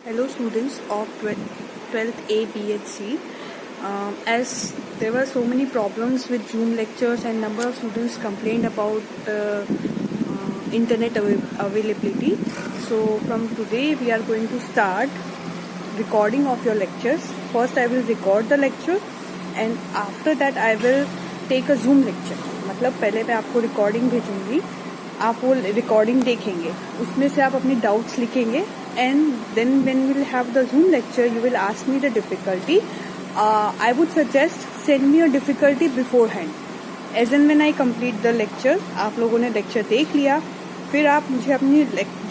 Hello students of 12th A, B and C. As there were so many problems with Zoom lectures and number of students complained about internet availability. So from today we are going to start recording of your lectures. First I will record the lecture and after that I will take a Zoom lecture. मतलब पहले मैं आपको recording भेजूंगी, आप वो recording देखेंगे, उसमें से आप अपनी डाउट्स लिखेंगे and then when we will have the Zoom lecture you will ask me the difficulty. I would suggest send me your difficulty beforehand. As and when I complete the lecture, आप लोगों ने lecture देख लिया, फिर आप मुझे अपनी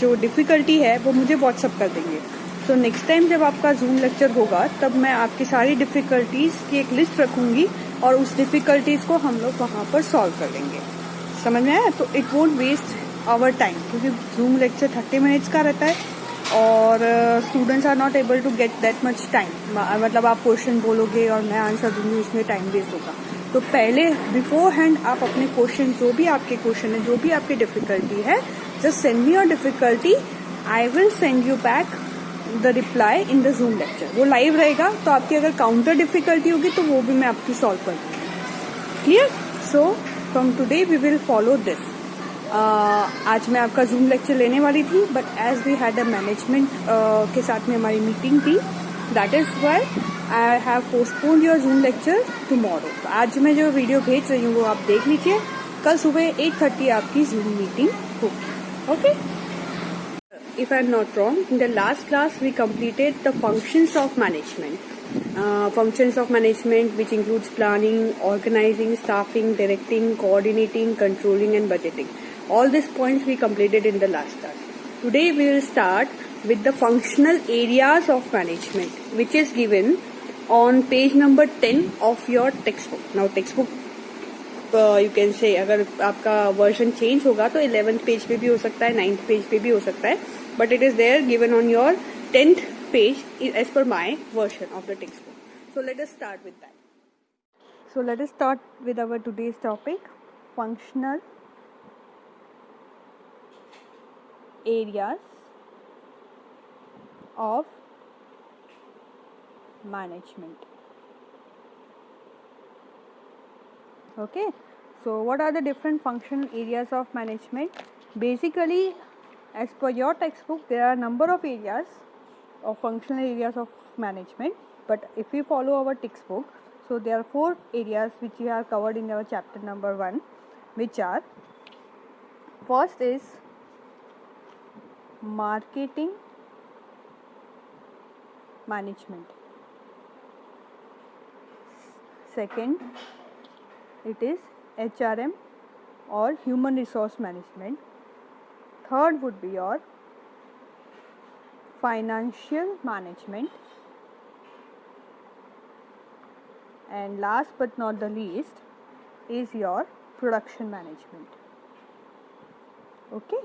जो difficulty है वो मुझे WhatsApp कर देंगे. So next time जब आपका Zoom lecture होगा तब मैं आपकी सारी difficulties की एक list रखूंगी और उस difficulties को हम लोग वहाँ पर solve कर लेंगे. समझ में आया? तो it won't waste our time क्योंकि Zoom lecture 30 minutes का रहता है और students are not able to get that much time. मतलब आप क्वेश्चन बोलोगे और मैं आंसर दूंगी, उसमें टाइम वेस्ट होगा. तो पहले बिफोर हैंड आप अपने क्वेश्चन, जो भी आपके क्वेश्चन है, जो भी आपकी डिफिकल्टी है, just send me your difficulty. I will send you back the reply in the Zoom lecture. वो लाइव रहेगा तो आपकी अगर काउंटर डिफिकल्टी होगी तो वो भी मैं आपकी सॉल्व कर दूंगी. Clear? So from today we will follow this. आज मैं आपका Zoom लेक्चर लेने वाली थी but as we had a management के साथ में हमारी मीटिंग थी, that is why I have postponed your Zoom lecture tomorrow. तो आज मैं जो वीडियो भेज रही हूँ वो आप देख लीजिए. कल सुबह 8:30 आपकी Zoom मीटिंग होगी. Okay? If I am not wrong, in the last class we completed the functions of management. Functions of management which includes planning, organizing, staffing, directing, coordinating, controlling and budgeting. All these points we completed in the last class. Today we will start with the functional areas of management which is given on page number 10 of your textbook. Now textbook you can say अगर आपका version change होगा तो 11th page पे भी हो सकता है, 9th page पे भी हो सकता है, but it is there given on your 10th page as per my version of the textbook. So let us start with that. So let us start with our today's topic, functional areas of management. Okay, so what are the different functional areas of management? Basically, as per your textbook, there are a number of areas of functional areas of management, but if we follow our textbook, so there are 4 areas which we have covered in our chapter number 1, which are: first is marketing management, second it is HRM or human resource management, third would be your financial management, and last but not the least is your production management. Okay,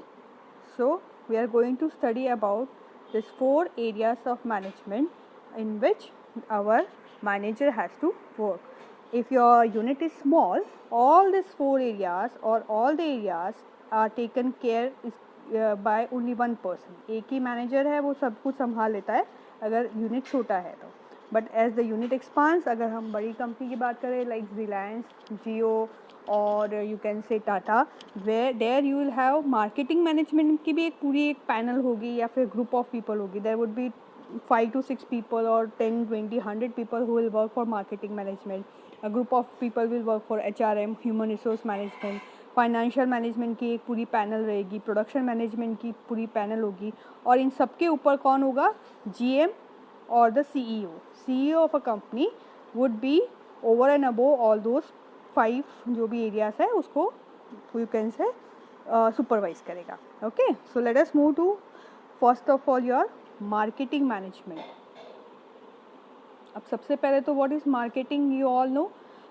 so we are going to study about these 4 areas of management in which our manager has to work. If your unit is small, all these 4 areas or all the areas are taken care by only one person. एक ही manager है, वो सब कुछ संभाल लेता है अगर unit छोटा है तो. But as the unit expands, अगर हम बड़ी कंपनी की बात करें लाइक रिलायंस, जियो और you can say Tata, where there you will have marketing management की भी एक पूरी एक पैनल होगी या फिर ग्रुप ऑफ पीपल होगी. There would be 5 to 6 people or 10, 20, 100 people who will work for marketing management. A group of people will work for HRM, human resource management. Financial management की एक पूरी पैनल रहेगी, production management की पूरी panel होगी, और इन सबके ऊपर कौन होगा? GM और the CEO of a company would be over and above all those 5 जो भी एरियाज है उसको यू कैन से सुपरवाइज करेगा. Okay, so let us move to first of all your marketing management. अब सबसे पहले तो what is marketing, you all know.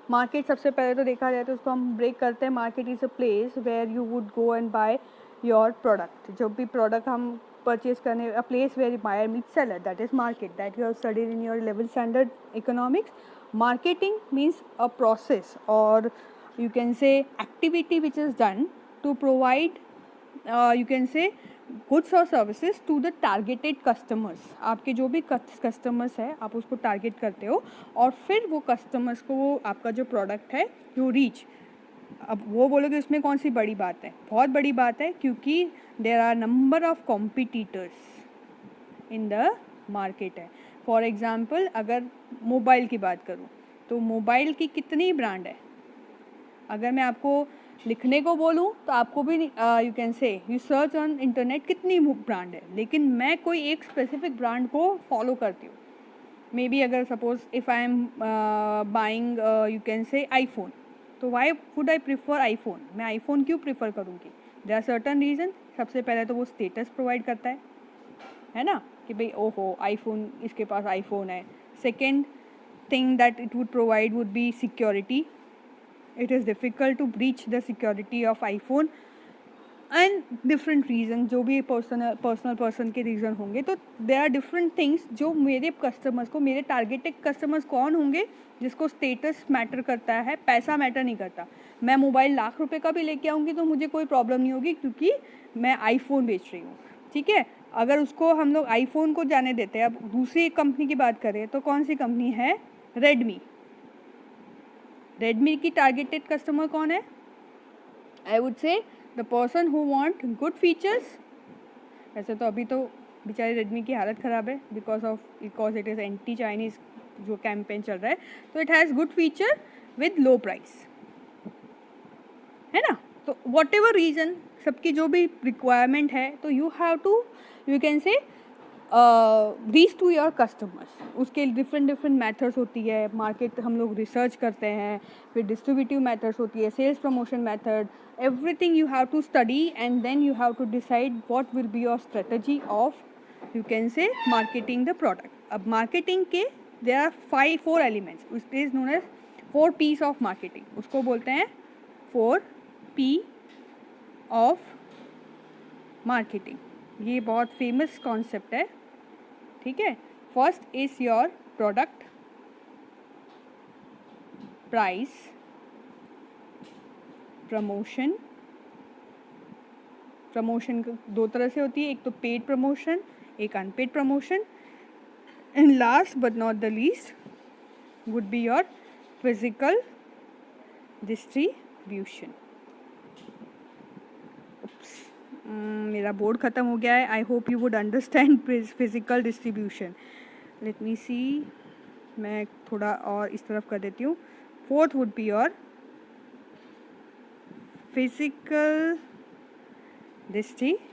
Market सबसे पहले तो देखा जाए तो उसको हम ब्रेक करते हैं. Market is a place where you would go and buy your product. जब भी प्रोडक्ट हम परचेज करने, a place where buyer meet seller, that is market, that you have studied in your 11th standard economics. Marketing means a process और you can say activity which is done to provide you can say goods और services to the targeted customers. आपके जो भी customers है आप उसको target करते हो और फिर वो कस्टमर्स को वो आपका जो प्रोडक्ट है यू रीच। अब वो बोलोगे उसमें कौन सी बड़ी बात है, बहुत बड़ी बात है, क्योंकि there are number of competitors in the market है। फॉर एग्जांपल अगर मोबाइल की बात करूँ तो मोबाइल की कितनी ब्रांड है, अगर मैं आपको लिखने को बोलूँ तो आपको भी यू कैन से यू सर्च ऑन इंटरनेट कितनी ब्रांड है, लेकिन मैं कोई एक स्पेसिफिक ब्रांड को फॉलो करती हूँ। मे बी अगर suppose if I am buying you can say iPhone, तो why would I prefer iPhone, मैं आईफोन क्यों प्रिफर करूँगी, देयर आर सर्टन रीज़न। सबसे पहले तो वो स्टेटस प्रोवाइड करता है ना, कि भाई ओहो आईफोन, इसके पास आईफोन है। Second thing that it would provide would be security. It is difficult to breach the security of iPhone and different reason, जो भी पर्सन के रीज़न होंगे। तो there are different things जो मेरे कस्टमर्स को, मेरे टारगेटेड कस्टमर्स कौन होंगे, जिसको स्टेटस मैटर करता है, पैसा मैटर नहीं करता। मैं मोबाइल लाख रुपए का भी लेके आऊँगी तो मुझे कोई प्रॉब्लम नहीं होगी, क्योंकि मैं आईफोन बेच रही हूँ, ठीक है। अगर उसको हम लोग आईफोन को जाने देते हैं, अब दूसरी कंपनी की बात करें तो कौन सी कंपनी है, रेडमी। रेडमी की टारगेटेड कस्टमर कौन है, आई वुड से the person who want good features. वैसे तो अभी तो बेचारे रेडमी की हालत ख़राब है because it is anti Chinese जो कैंपेन चल रहा है। तो it has good feature with low price, है ना। तो वॉट एवर रीज़न, सबकी जो भी रिक्वायरमेंट है, तो you have to you can say reach to your customers. उसके डिफरेंट मेथड्स होती है, मार्केट हम लोग रिसर्च करते हैं, फिर डिस्ट्रीब्यूटिव मेथड्स होती है, sales promotion method, everything you have to study and then you have to decide what will be your strategy of you can say marketing the product. अब मार्केटिंग के there are 4 elements, it is known as 4 P's of marketing. उसको बोलते हैं 4 P of marketing. ये बहुत famous concept है, ठीक है। First is your product, price, promotion. Promotion दो तरह से होती है, एक तो पेड प्रमोशन, एक unpaid promotion, and last but not the least would be your physical distribution. मेरा बोर्ड ख़त्म हो गया है। I hope you would understand physical distribution. Let me see, मैं थोड़ा और इस तरफ कर देती हूँ। Fourth would be your physical distribution,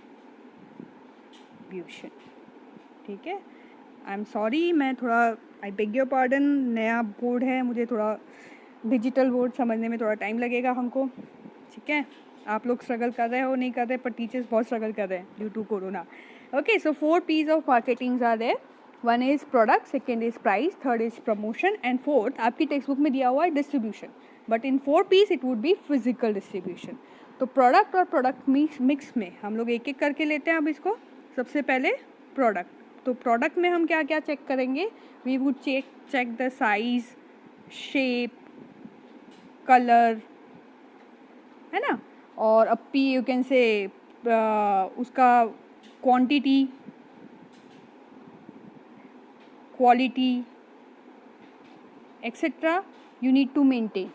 ठीक है। आई एम सॉरी, मैं थोड़ा आई बेग योर पार्डन, नया बोर्ड है, मुझे थोड़ा डिजिटल बोर्ड समझने में थोड़ा टाइम लगेगा हमको, ठीक है। आप लोग स्ट्रगल कर रहे हो नहीं कर रहे, पर टीचर्स बहुत स्ट्रगल कर रहे हैं due to corona. Okay, so 4 P's of marketing are there. 1 is product, second is price, third is promotion and fourth आपकी टेक्स्ट बुक में दिया हुआ है distribution, but in 4 P's it would be physical distribution. तो product और product mix में हम लोग एक एक करके लेते हैं। अब इसको सबसे पहले प्रोडक्ट, तो प्रोडक्ट में हम क्या क्या चेक करेंगे, we would check the size, shape, colour, है ना, और अपी यू कैन से उसका quantity, quality etcetera you need to maintain,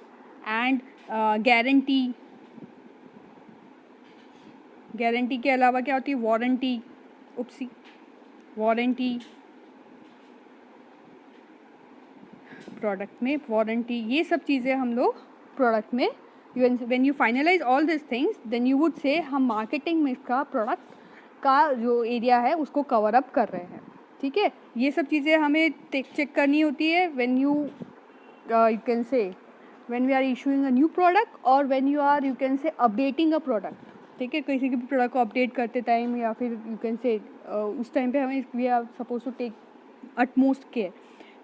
and guarantee के अलावा क्या होती है, वारंटी प्रोडक्ट में वारंटी, ये सब चीज़ें हम लोग प्रोडक्ट में when you finalize all these things then you would say हम मार्केटिंग में इसका प्रोडक्ट का जो एरिया है उसको कवर अप कर रहे हैं, ठीक है। ये सब चीज़ें हमें चेक करनी होती है when you can say when we are issuing a new product or when you are you can say updating a product, ठीक है। किसी भी प्रोडक्ट को अपडेट करते टाइम या फिर यू कैन से उस टाइम पे हमें we are suppose to take utmost care,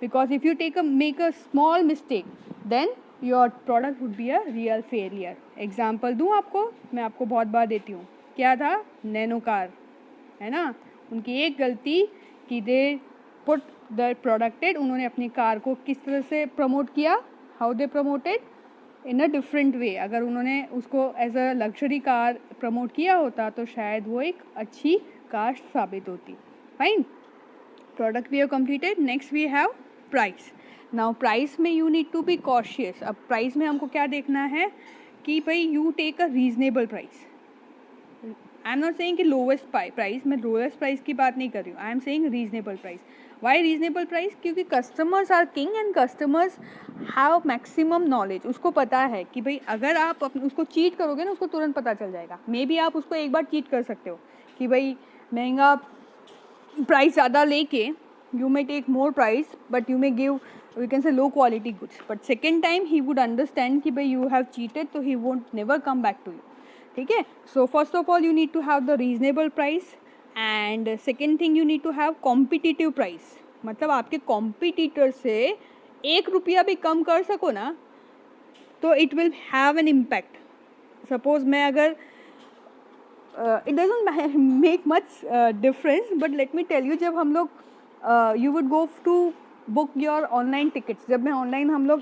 because if you make a small mistake then your product would be a real failure. Example दूँ आपको, मैं आपको बहुत बार देती हूँ, क्या था, नैनो कार, है ना, उनकी एक गलती कि दे पुट द प्रोडक्टेड, उन्होंने अपनी कार को किस तरह से प्रमोट किया, how they promoted in a different way. अगर उन्होंने उसको as a luxury car promote किया होता तो शायद वो एक अच्छी कास्ट साबित होती. Fine, product we have completed. Next we have price. Now price में you need to be cautious. अब प्राइस में हमको क्या देखना है कि भाई you take a reasonable price. I am not saying कि लोवेस्ट प्राइस, मैं लोवेस्ट प्राइस की बात नहीं कर रही हूँ. I am saying reasonable price. Why reasonable price? क्योंकि customers are king and customers have maximum knowledge. उसको पता है कि भाई अगर आप उसको चीट करोगे ना, उसको तुरंत पता चल जाएगा. मे बी आप उसको एक बार चीट कर सकते हो कि भाई महंगा प्राइस ज़्यादा लेके you may take more price but you may give, we can say, low quality goods. But second time he would understand कि भाई you have cheated, so he won't never come back to you. ठीक है. So first of all you need to have the reasonable price and second thing you need to have competitive price. मतलब आपके competitor से 1 रुपया भी कम कर सको ना तो it will have an impact. Suppose मैं अगर it doesn't make much difference, but let me tell you, जब हम लोग you would go to book your online tickets. जब मैं ऑनलाइन हम लोग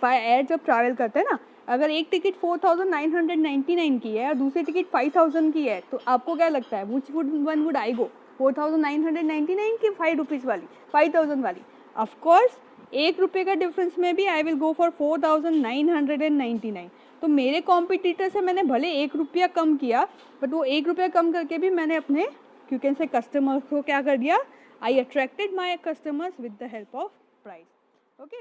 बाय एयर जब ट्रैवल करते हैं ना, अगर एक टिकट 4,999 की है और दूसरी टिकट 5,000 की है तो आपको क्या लगता है which one would I go? 4,999 की 5 रुपीज़ वाली, 5,000 वाली? ऑफ कोर्स 1 रुपये का डिफरेंस में भी आई विल गो फॉर 4,999. तो मेरे कॉम्पिटिटर से मैंने भले 1 रुपया कम किया बट वो 1 रुपया कम करके भी मैंने अपने यू कैन से कस्टमर्स को क्या कर दिया, I attracted my customers with the help of price. Okay.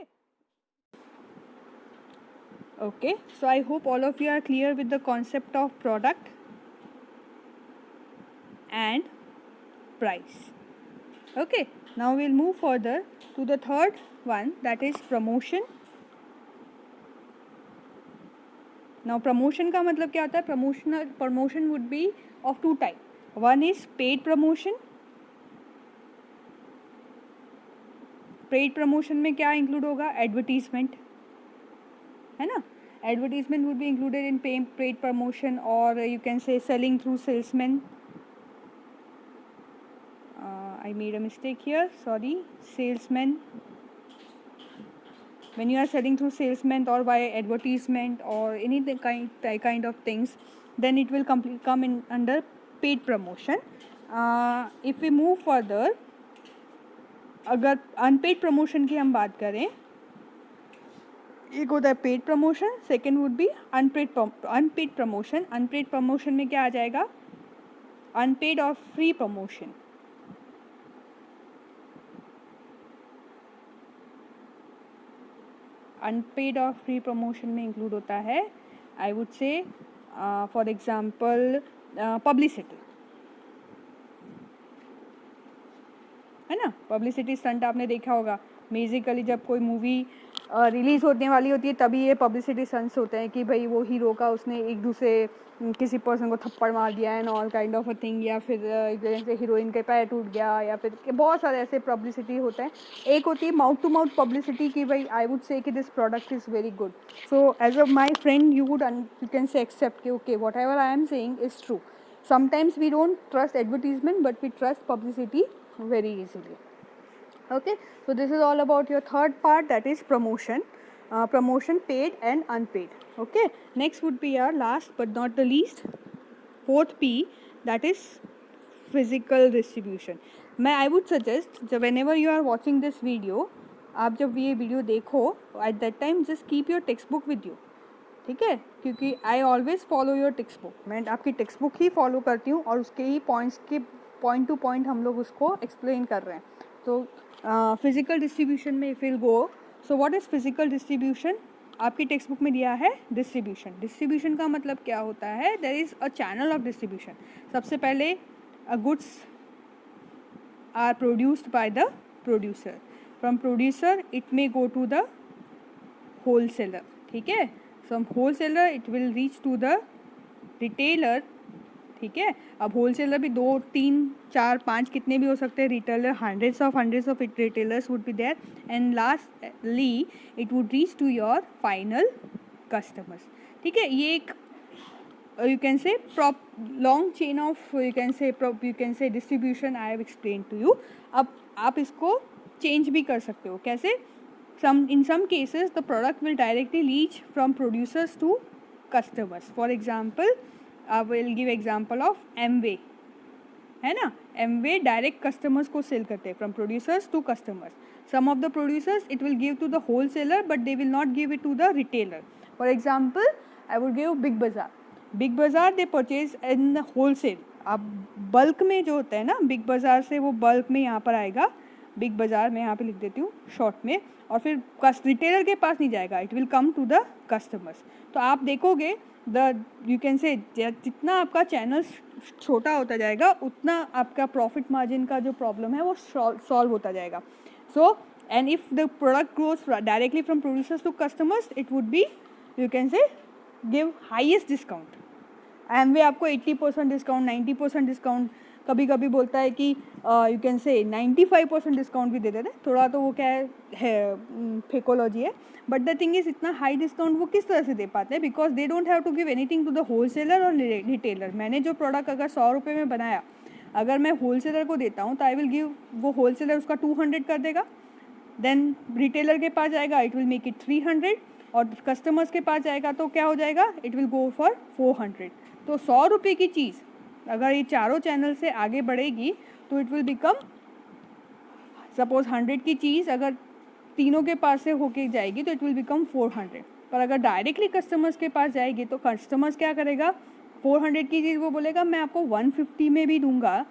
Okay. So I hope all of you are clear with the concept of product and price. Okay. Now we'll move further to the third one, that is promotion. Now promotion का मतलब क्या होता है? Promotion would be of two types. One is paid promotion. Paid promotion में क्या include होगा? Advertisement, है ना. Advertisement would be included in paid promotion और you can say selling through salesman. I made a mistake here, sorry. Salesman, when you are selling through salesman or by advertisement or any kind of things, then it will come in under paid promotion. If we move further, अगर unpaid promotion की हम बात करें, एक होता है paid promotion, second would be unpaid promotion. Unpaid promotion में क्या आ जाएगा? अनपेड और फ्री प्रमोशन. अनपेड और फ्री प्रमोशन में इंक्लूड होता है, I would say for example publicity, है ना. पब्लिसिटी स्टंट आपने देखा होगा. बेसिकली जब कोई मूवी रिलीज़ होने वाली होती है तभी ये पब्लिसिटी स्टंट्स होते हैं कि भाई वो हीरो का उसने एक दूसरे किसी पर्सन को थप्पड़ मार दिया and all kind of a thing, या फिर जैसे हीरोइन के पैर टूट गया, या फिर बहुत सारे ऐसे पब्लिसिटी होते हैं. एक होती है माउथ टू माउथ पब्लिसिटी की भाई आई वुड से कि this product is very good. So as a my friend you can say accept कि okay whatever I am saying is true. Sometimes we don't trust advertisement but we trust publicity very easily. Okay, so this is all about your third part, that is promotion. Promotion, paid and unpaid. Okay, next would be our last but not the least, fourth P, that is physical distribution. मैं I would suggest जब whenever you are watching this video, आप जब ये video देखो at that time just keep your textbook with you. ठीक है, क्योंकि I always follow your textbook. मैं आपकी textbook ही follow करती हूँ और उसके ही points के पॉइंट टू पॉइंट हम लोग उसको एक्सप्लेन कर रहे हैं. तो फिजिकल डिस्ट्रीब्यूशन में if will go, so what is physical distribution? आपकी टेक्स्ट बुक में दिया है डिस्ट्रीब्यूशन. डिस्ट्रीब्यूशन का मतलब क्या होता है? There is a channel of distribution. सबसे पहले goods are produced by the producer. From producer it may go to the wholesaler. ठीक है, from wholesaler it will reach to the retailer. ठीक है, अब होलसेलर भी 2, 3, 4, 5 कितने भी हो सकते हैं. Retailer hundreds of retailers would be there and lastly it would reach to your final customers. ठीक है, ये एक you can say long chain of you can say distribution I have explain to you. अब आप इसको change भी कर सकते हो. कैसे? in some cases the product will directly reach from producers to customers. For example, I will give example of Amway. है ना. एमवे डायरेक्ट कस्टमर्स को सेल करते हैं, from producers to customers. Some of the producers it will give to the wholesaler but they will not give it to the retailer. For example I would give Big Bazaar. Big Bazaar they purchase in wholesale. अब bulk में जो होता है ना, big बाज़ार से वो bulk में यहाँ पर आएगा. बिग बाज़ार मैं यहाँ पे लिख देती हूँ शॉर्ट में, और फिर रिटेलर के पास नहीं जाएगा, it will come to the customers. तो आप देखोगे द यू कैन से जितना आपका चैनल छोटा होता जाएगा उतना आपका प्रॉफिट मार्जिन का जो प्रॉब्लम है वो सॉल्व होता जाएगा. So and if the product grows directly from producers to customers it would be you can say give highest discount. Amway आपको 80% डिस्काउंट, 90% डिस्काउंट, कभी कभी बोलता है कि यू कैन से 95% डिस्काउंट भी दे देते हैं. थोड़ा तो वो क्या है फेकोलॉजी है. बट द थिंग इज इतना हाई डिस्काउंट वो किस तरह से दे पाते हैं, because they don't have to give anything to the wholesaler और रिटेलर. मैंने जो प्रोडक्ट अगर 100 रुपये में बनाया, अगर मैं होलसेलर को देता हूँ तो आई विल गिव, वो होलसेलर उसका 200 कर देगा. देन रिटेलर के पास जाएगा, इट विल मेक इट 300, और कस्टमर्स के पास जाएगा तो क्या हो जाएगा, इट विल गो फॉर 400. तो 100 रुपये की चीज़ अगर ये चारों चैनल से आगे बढ़ेगी तो इट विल बिकम, सपोज 100 की चीज़ अगर तीनों के पास से होके जाएगी तो इट विल बिकम 400. पर अगर डायरेक्टली कस्टमर्स के पास जाएगी तो कस्टमर्स क्या करेगा, 400 की चीज़ वो बोलेगा मैं आपको 150 में भी दूंगा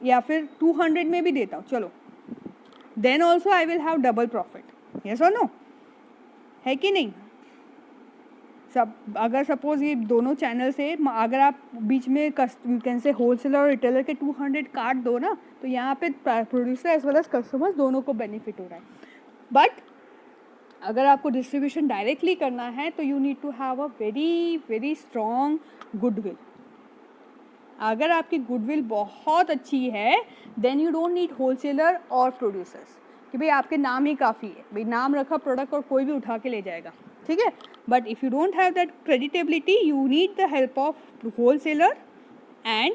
या फिर 200 में भी देता हूँ, चलो. Then also I will have double profit. Yes और नो, है कि नहीं. सब अगर सपोज ये दोनों चैनल से अगर आप बीच में यू कैन से होलसेलर और रिटेलर के 200 काट दो ना, तो यहाँ पे producer as well as customers दोनों को बेनिफिट हो रहा है. बट अगर आपको डिस्ट्रीब्यूशन डायरेक्टली करना है तो you need to have a very very strong goodwill. अगर आपकी गुडविल बहुत अच्छी है then you don't need wholesaler और प्रोड्यूसर्स, कि भाई आपके नाम ही काफ़ी है, भाई नाम रखा प्रोडक्ट और कोई भी उठा के ले जाएगा, ठीक है. But if you don't have that creditability you need the help of wholesaler and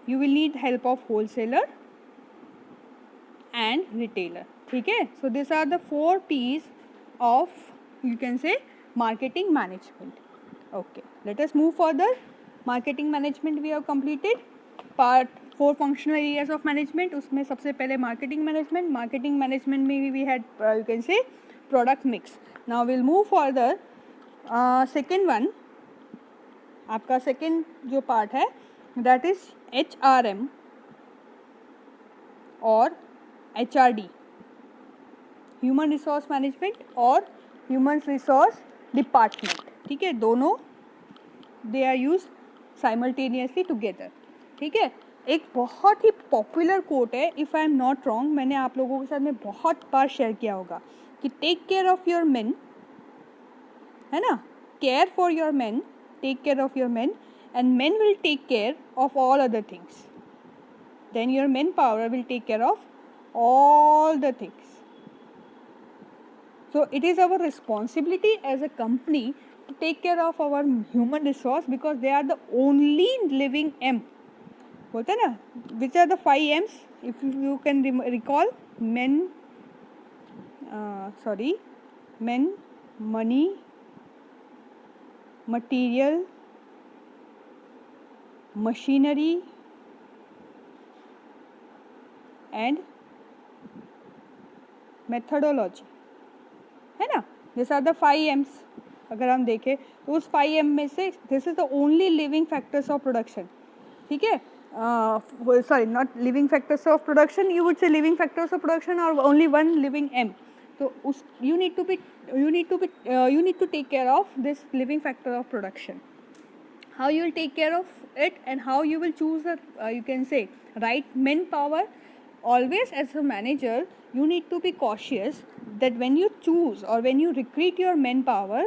you will need help of wholesaler and retailer. ठीक है. So these are the 4 P's of you can say marketing management. Okay, let us move further. Marketing management we have completed. Part 4 functional areas of management. उसमें सबसे पहले marketing management. Marketing management में we had you can say product mix. Now we'll move further. Second one, आपका second जो part है that is HRM और HRD, human resource management और human resource department. ठीक है, दोनों they are use simultaneously together. ठीक है. एक बहुत ही पॉपुलर कोट है, if I am not wrong, मैंने आप लोगों के साथ में बहुत बार शेयर किया होगा कि take care of your men, है ना, care for your men, take care of your men and men will take care of all other things. Then your manpower will take care of all the things. So it is our responsibility as a company to take care of our human resource because they are the only living M. बोलते हैं ना, which are the 5 M's? If you can recall, men, men, money, material, machinery and methodology, है ना. This are the 5 M's. अगर हम देखें तो उस 5 M में से this is the only living factors of production. ठीक है, sorry not living factors of production, you would say living factors of production और ओनली वन लिविंग M. तो उस you need to take care of this living factor of production. How you will take care of it and how you will choose the you can say right manpower. Always as a manager you need to be cautious that when you choose or when you recruit your manpower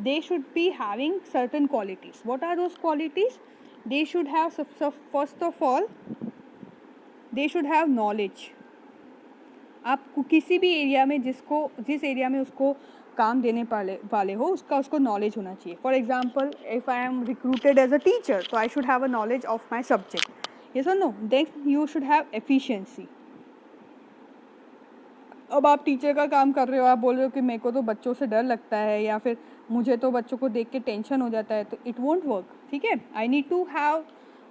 they should be having certain qualities. What are those qualities? They should have first of all they should have knowledge. आप किसी भी area में जिस area में उसको काम देने वाले हो उसको नॉलेज होना चाहिए. For example if I am recruited as a teacher तो I should have a knowledge of my subject. Yes और no. Then you should have efficiency. अब आप टीचर का काम कर रहे हो, आप बोल रहे हो कि मेरे को तो बच्चों से डर लगता है या फिर मुझे तो बच्चों को देख के टेंशन हो जाता है, तो इट वोंट वर्क. ठीक है, I need to have,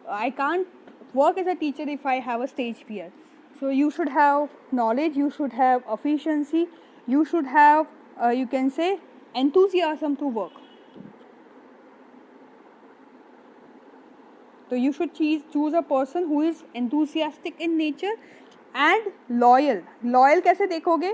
I can't work as a teacher if I have a stage fear. So you should have knowledge, you should have efficiency, you should have you can say enthusiasm to work. So you should choose a person who is enthusiastic in nature and loyal. Loyal कैसे देखोगे?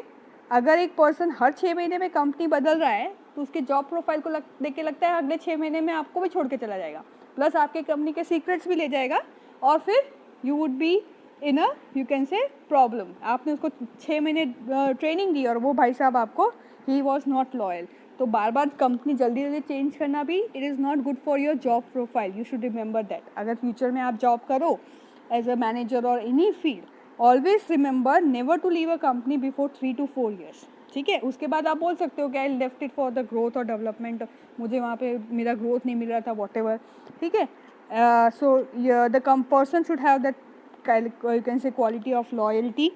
अगर एक person हर 6 महीने में company बदल रहा है तो उसके जॉब प्रोफाइल को देख के लगता है अगले 6 महीने में आपको भी छोड़ के चला जाएगा, प्लस आपके कंपनी के सीक्रेट्स भी ले जाएगा, और फिर you would be in a you can से प्रॉब्लम. आपने उसको 6 महीने ट्रेनिंग दी और वो भाई साहब आपको ही वॉज नॉट लॉयल. तो बार बार कंपनी जल्दी जल्दी चेंज करना भी it is not good for your job profile. You should remember that. अगर फ्यूचर में आप जॉब करो एज अ मैनेजर और any field, always remember never to leave a company before 3 to 4 years. ठीक है, उसके बाद आप बोल सकते हो कि I left it for the growth और डेवलपमेंट, मुझे वहाँ पे मेरा ग्रोथ नहीं मिल रहा था, वॉट एवर. ठीक है, so the person should have that you can say quality of loyalty.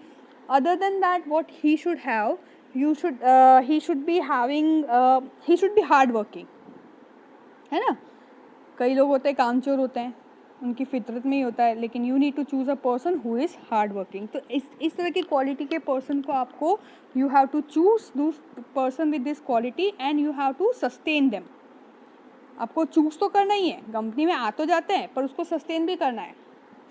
Other than that, what he should have, he should be having he should be hard working. है ना, कई लोग होते हैं कामचोर होते हैं, उनकी फितरत में ही होता है, लेकिन you need to choose a person who is hard working. तो इस तरह की क्वालिटी के पर्सन को आपको you have to choose this person with this quality and you have to sustain them. आपको चूज़ तो करना ही है, कंपनी में आ तो जाते हैं पर उसको सस्टेन भी करना है.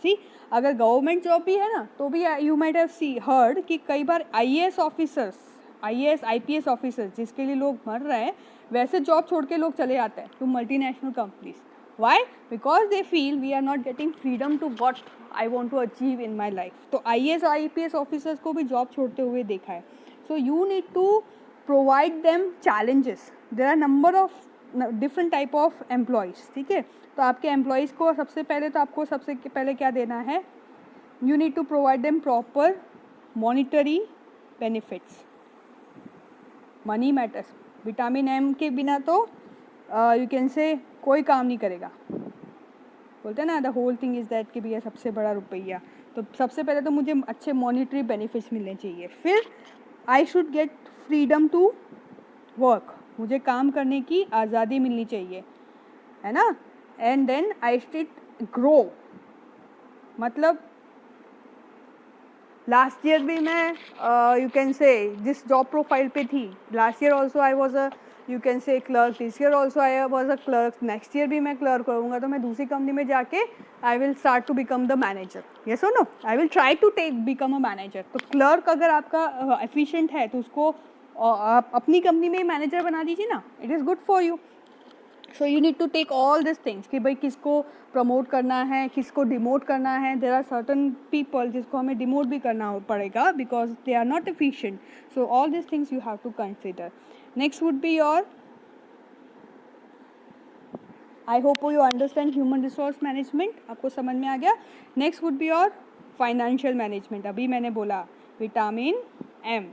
सी, अगर गवर्नमेंट जॉब भी है ना तो भी यू माइट हैव हर्ड कि कई बार IAS officers, IAS IPS officers जिसके लिए लोग मर रहे हैं, वैसे जॉब छोड़ के लोग चले जाते हैं to multinational companies. Why? Because they feel we are not getting freedom to what I want to achieve in my life. तो IAS और IPS ऑफिसर्स को भी जॉब छोड़ते हुए देखा है. So you need to provide them challenges. There are number of different type of employees. ठीक है, तो आपके एम्प्लॉयज़ को सबसे पहले क्या देना है, you need to provide them proper monetary benefits. Money matters. Vitamin M के बिना तो यू कैन से कोई काम नहीं करेगा. बोलते हैं ना the whole thing is that कि भैया सबसे बड़ा रुपया. तो सबसे पहले तो मुझे अच्छे मॉनिटरी बेनिफिट्स मिलने चाहिए. फिर I should get freedom to work, मुझे काम करने की आज़ादी मिलनी चाहिए, है ना. And then I should grow. मतलब लास्ट ईयर भी मैं यू कैन से जिस जॉब प्रोफाइल पे थी, last year also I was a you can से clerk, this year also I was a clerk, next year भी मैं क्लर्क करूँगा. तो मैं दूसरी कंपनी में जाके I will start to become the manager. Yes और no, I will try to become a manager. तो क्लर्क अगर आपका एफिशिएंट है तो उसको आप अपनी कंपनी में मैनेजर बना दीजिए ना, it is good for you. So you need to take all this things कि भाई किसको प्रमोट करना है, किसको डिमोट करना है. देर आर सर्टन पीपल जिसको हमें डिमोट भी करना पड़ेगा because they are not efficient. So all this things you have to consider. Next would be your, I hope you understand human resource management. आपको समझ में आ गया. Next would be your financial management. अभी मैंने बोला विटामिन M.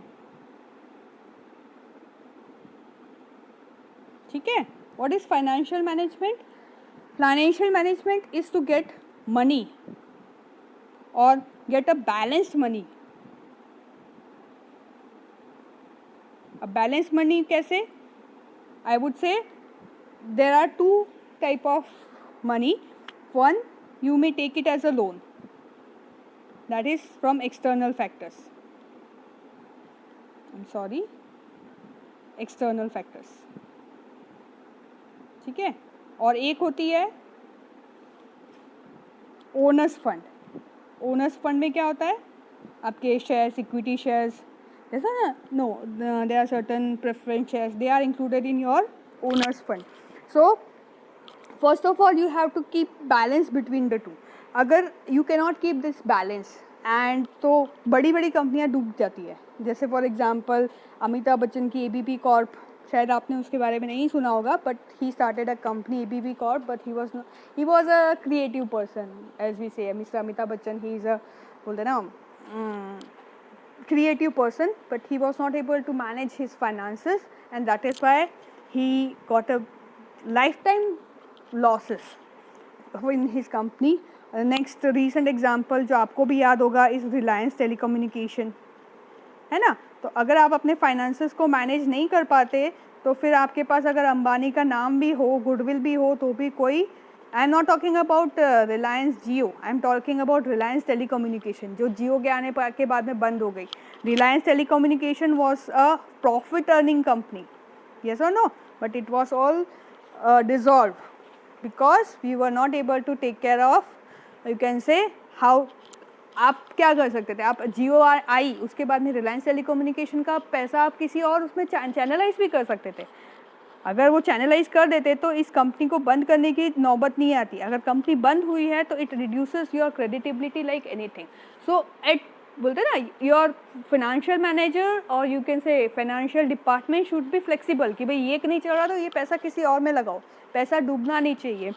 ठीक है, what is financial management? Financial management is to get money or get a balanced money. A balanced money कैसे? I would say there are two type of money. One, you may take it as a loan. That is from external factors. I'm sorry, external factors. ठीक है, और एक होती है owner's fund. Owner's fund में क्या होता है, आपके शेयर्स, इक्विटी शेयर्स जैसा ना, no there are certain preference shares, they are included in your owners fund. So first of all you have to keep balance between the two. अगर you can not keep this balance and तो बड़ी बड़ी कंपनियां डूब जाती है. जैसे for example Amitabh Bachchan की ABP कॉर्प, शायद आपने उसके बारे में नहीं सुना होगा, but he started a company ABP corp, but he was a creative person as we say. Mister Amitabh Bachchan, he is a बोलते ना creative person, but he was not able to manage his finances, and that is why he got a lifetime losses in his company. Next recent example जो आपको भी याद होगा is Reliance Telecommunication. है ना। तो अगर आप अपने फाइनेंसेस को मैनेज नहीं कर पाते तो फिर आपके पास अगर अंबानी का नाम भी हो, गुडविल भी हो, तो भी कोई, आई am not talking about Reliance Jio, I am talking about Reliance telecommunication, जो जियो के आने के बाद में बंद हो गई। Reliance telecommunication was a profit earning company, yes or no, but it was all dissolved because we were not able to take care of, you can say, how. आप क्या कर सकते थे, आप जियो आई उसके बाद में रिलायंस टेलीकम्युनिकेशन का पैसा आप किसी और उसमें चैनलाइज भी कर सकते थे। अगर वो चैनलाइज कर देते तो इस कंपनी को बंद करने की नौबत नहीं आती। अगर कंपनी बंद हुई है तो it reduces your creditability like anything. So एट बोलते ना, योर फाइनेंशियल मैनेजर और you can say financial department should be flexible कि भाई ये नहीं चल रहा तो ये पैसा किसी और में लगाओ, पैसा डूबना नहीं चाहिए,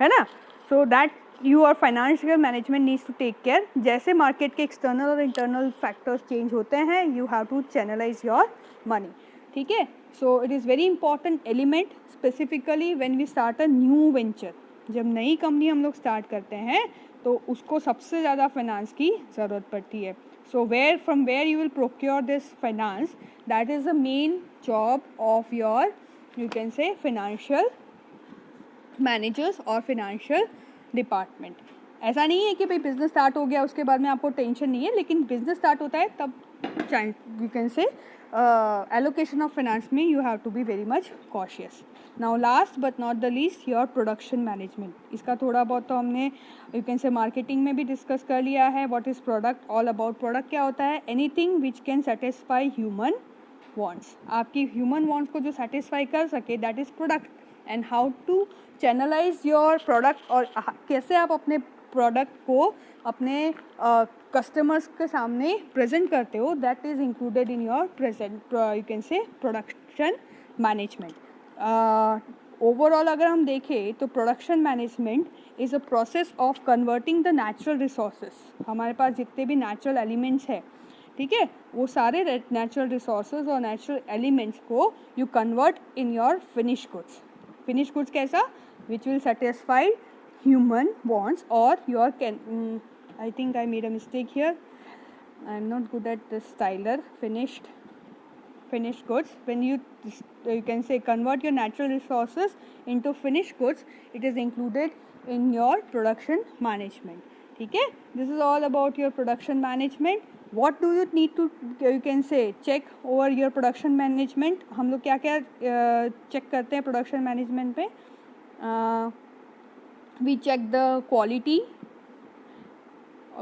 है ना। So that your financial management needs to take care. जैसे मार्केट के एक्सटर्नल और इंटरनल फैक्टर्स चेंज होते हैं, you have to channelize your money, ठीक है। So it is very important element specifically when we start a new venture. जब नई company हम लोग स्टार्ट करते हैं तो उसको सबसे ज़्यादा फाइनेंस की ज़रूरत पड़ती है। So from where you will procure this finance, that is the main job of your, you can say, financial managers और फाइनेंशियल डिपार्टमेंट। ऐसा नहीं है कि भाई बिजनेस स्टार्ट हो गया उसके बाद में आपको टेंशन नहीं है, लेकिन बिजनेस स्टार्ट होता है तब यू कैन से allocation of finance में you have to be very much cautious. Now last but not the least, your production management. इसका थोड़ा बहुत तो हमने you can say marketing में भी discuss कर लिया है. What is product all about? Product क्या होता है? Anything which can satisfy human wants. आपकी human wants को जो satisfy कर सके, that is product. And how to channelize your product, और कैसे आप अपने प्रोडक्ट को अपने कस्टमर्स के सामने प्रेजेंट करते हो, that is included in your present, you can से, प्रोडक्शन मैनेजमेंट। ओवरऑल अगर हम देखें तो production management is a process of converting the natural resources. हमारे पास जितने भी नेचुरल एलिमेंट्स हैं, ठीक है, वो सारे नेचुरल रिसोर्सेज और नेचुरल एलिमेंट्स को you convert in your finish goods. Finish goods कैसा? Which will satisfy human wants or your I think I made a mistake here. I am not good at this styler. Finished goods. When you can say convert your natural resources into finished goods, it is included in your production management. ठीक है, this is all about your production management. What do you need to, you can say, check over your production management? हम लोग क्या क्या check करते हैं production management पे? We check the quality,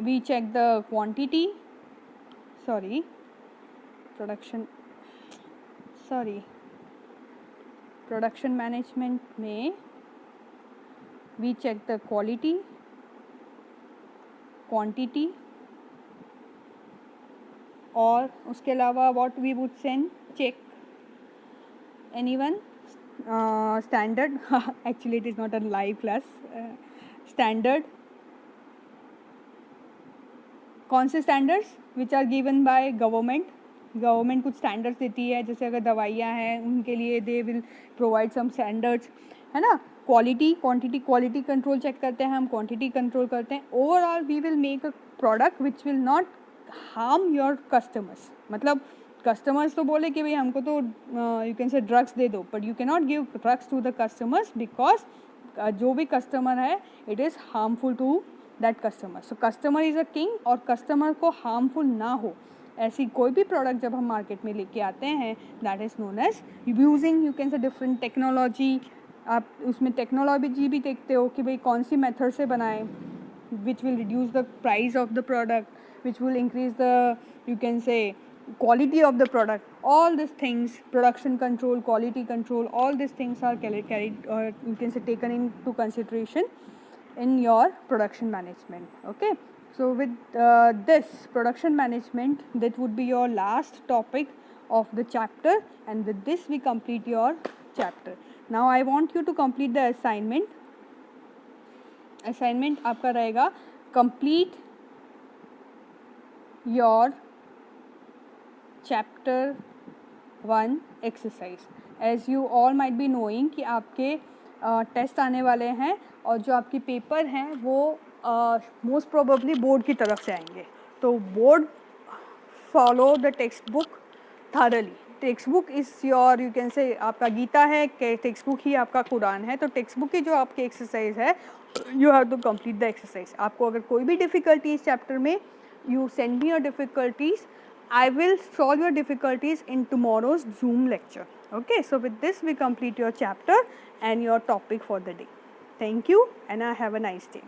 we check the quantity, production management में we check the quality, quantity, और उसके अलावा what we would check, anyone? Standard actually it is not a live class. Standard, कौन से standards? Which are given by government. Government कुछ standards देती है, जैसे अगर दवाइयाँ हैं उनके लिए they will provide some standards, है ना। Quality, quantity, quality control check करते हैं हम, क्वांटिटी कंट्रोल करते हैं। Overall we will make a product which will not harm your customers. मतलब कस्टमर्स तो बोले कि भाई हमको तो यू कैन से ड्रग्स दे दो, but you can not give drugs to the customers because जो भी कस्टमर है it is harmful to that customer. So customer is a king, और कस्टमर को हार्मफुल ना हो ऐसी कोई भी प्रोडक्ट जब हम मार्केट में लेके आते हैं, that is known as using, you can say, different technology. आप उसमें टेक्नोलॉजी भी देखते हो कि भाई कौन सी मेथड से बनाएं, which will reduce the price of the product, which will increase the, you can say, quality of the product. All these things, production control, quality control, all these things are carried or you can say taken into consideration in your production management. Okay, so with this production management, that would be your last topic of the chapter, and with this we complete your chapter. Now I want you to complete the assignment. Assignment आपका रहेगा complete your chapter 1 exercise. As you all might be knowing कि आपके test आने वाले हैं, और जो आपके पेपर हैं वो मोस्ट प्रोबेबली बोर्ड की तरफ से आएंगे। तो board follow the textbook thoroughly. Text is your, you can से आपका गीता है, टेक्स्ट बुक ही आपका कुरान है, तो टेक्स्ट बुक की जो आपकी एक्सरसाइज है you have to complete the exercise. आपको अगर कोई भी डिफ़िकल्टी इस चैप्टर में, you send me your difficulties, I will solve your difficulties in tomorrow's Zoom lecture. Okay, so with this we complete your chapter and your topic for the day. Thank you and I have a nice day.